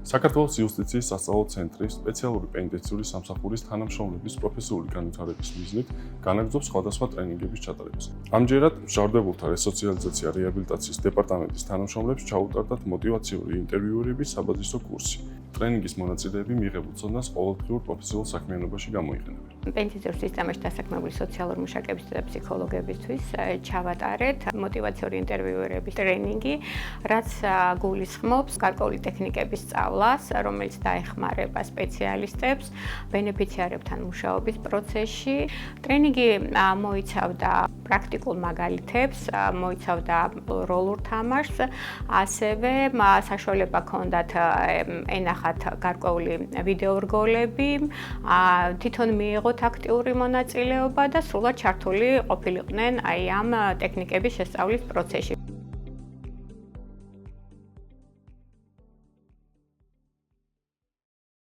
საქართველოს იუსტიციის სასწავლო ცენტრის სპეციალური პენიტენციური სამსახურის თანამშრომლების პროფესიული განვითარების მიზნით განაგრძობს სხვადასხვა ტრენინგების ჩატარებას. ამჯერად მჟავრდებულთა რესოციალიზაცია რეაბილიტაციის დეპარტამენტის თანამშრომლებს ჩაუტარდათ მოტივაციური ინტერვიუების საბაზისო კურსი. ტრენინგის მონაწილეები მიღებულ ცოდნას ყოველდღიურ პროფესიულ საქმიანობაში გამოიყენებენ. პენიტენციურ სისტემაში დასაქმებული სოციალური მუშაკების და ფსიქოლოგებისთვის ჩავატარეთ მოტივაციური ინტერვიუების ტრენინგი, რაც გულისხმობს გარკვეული ტექნიკების სწავლას, რომელიც დაეხმარება სპეციალისტებს ბენეფიციარებთან მუშაობის პროცესში. ტრენინგი მოიცავდა პრაქტიკულ მაგალითებს, მოიცავდა როლურ თამაშს, ასევე საშუალება ჰქონდათ ენახათ გარკვეული ვიდეორგოლები, თვითონ მიიღოთ აქტიური მონაწილეობა და სრულად ჩართული ყოფილიყვნენ ამ ტექნიკების შესწავლის პროცესში.